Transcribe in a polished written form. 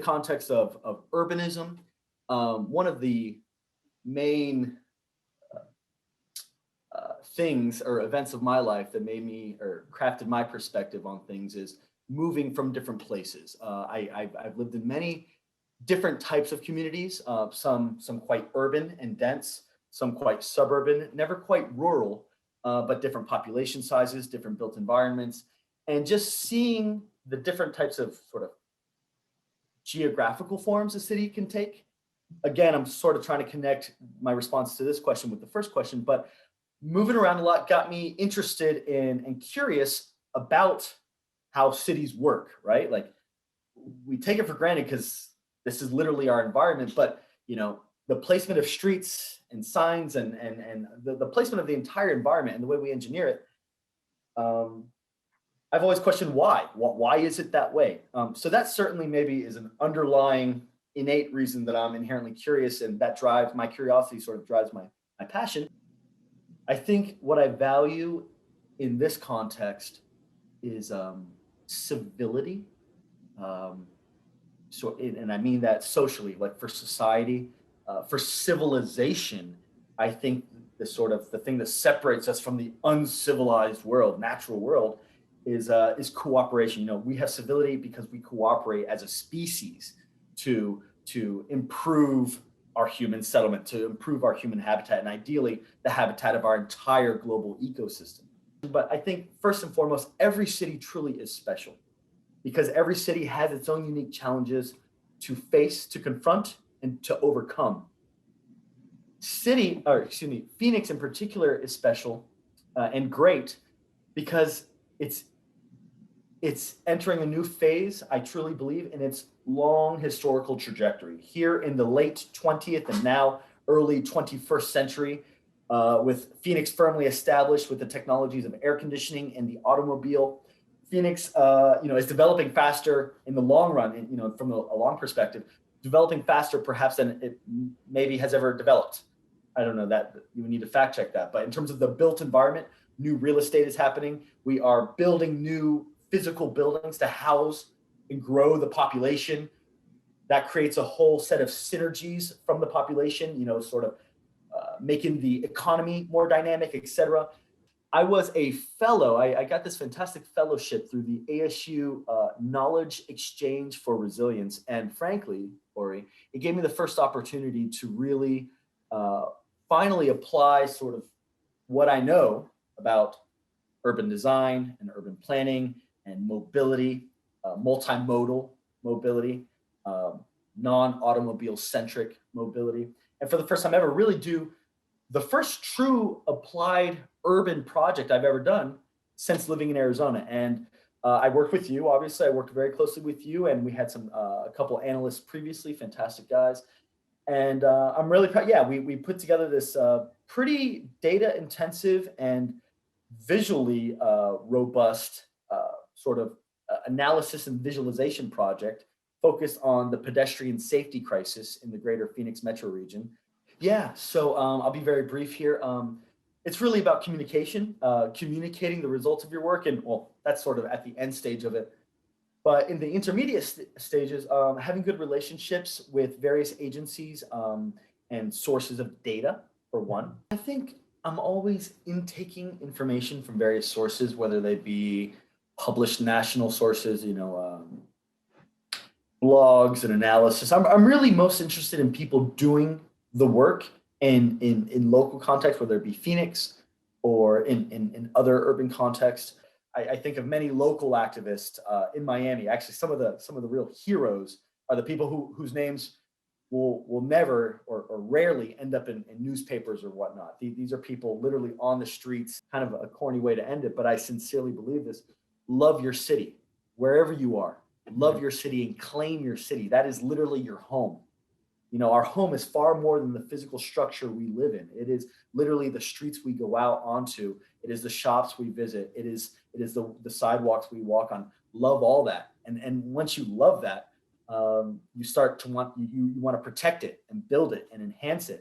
context of urbanism, one of the main things or events of my life that made me or crafted my perspective on things is moving from different places. I've lived in many different types of communities, some quite urban and dense, some quite suburban, never quite rural, but different population sizes, different built environments, and just seeing the different types of sort of geographical forms a city can take. Again, I'm sort of trying to connect my response to this question with the first question, but moving around a lot got me interested in and curious about how cities work, right? Like we take it for granted because this is literally our environment, but the placement of streets and signs and the placement of the entire environment and the way we engineer it, I've always questioned why. Why is it that way? So that certainly maybe is an underlying innate reason that I'm inherently curious, and that drives my curiosity, sort of drives my passion. I think what I value in this context is civility. And I mean that socially, like for society, for civilization. I think the thing that separates us from the uncivilized world, natural world, is cooperation. We have civility because we cooperate as a species to improve our human settlement, to improve our human habitat, and ideally the habitat of our entire global ecosystem. But I think first and foremost, every city truly is special because every city has its own unique challenges to face, to confront, and to overcome. Phoenix in particular is special and great because it's entering a new phase, I truly believe, in its long historical trajectory. Here in the late 20th and now early 21st century, with Phoenix firmly established with the technologies of air conditioning and the automobile, Phoenix, is developing faster in the long run, from a long perspective, developing faster perhaps than it maybe has ever developed. I don't know that, you need to fact check that. But in terms of the built environment, new real estate is happening. We are building new physical buildings to house and grow the population. That creates a whole set of synergies from the population, making the economy more dynamic, et cetera. I was a fellow. I got this fantastic fellowship through the ASU Knowledge Exchange for Resilience. And frankly, Ori, it gave me the first opportunity to really finally apply sort of what I know about urban design and urban planning and mobility, multimodal mobility, non-automobile centric mobility. And for the first time ever, really do the first true applied urban project I've ever done since living in Arizona. And I worked with you, obviously. I worked very closely with you, and we had a couple analysts previously, fantastic guys. And I'm really proud. Yeah, we put together this pretty data intensive and visually robust sort of analysis and visualization project focused on the pedestrian safety crisis in the greater Phoenix metro region. Yeah, so I'll be very brief here. It's really about communication, communicating the results of your work, and well, that's sort of at the end stage of it. But in the intermediate stages, having good relationships with various agencies and sources of data, for one. I think I'm always intaking information from various sources, whether they be published national sources, blogs and analysis. I'm really most interested in people doing the work in local context, whether it be Phoenix or in other urban contexts. I think of many local activists in Miami. Actually, some of the real heroes are the people whose names will never or rarely end up in newspapers or whatnot. These are people literally on the streets, kind of a corny way to end it, but I sincerely believe this. Love your city, wherever you are. Love your city and claim your city. That is literally your home. Our home is far more than the physical structure we live in. It is literally the streets we go out onto. It is the shops we visit. It is the sidewalks we walk on. Love all that. And once you love that, you start to want to protect it and build it and enhance it.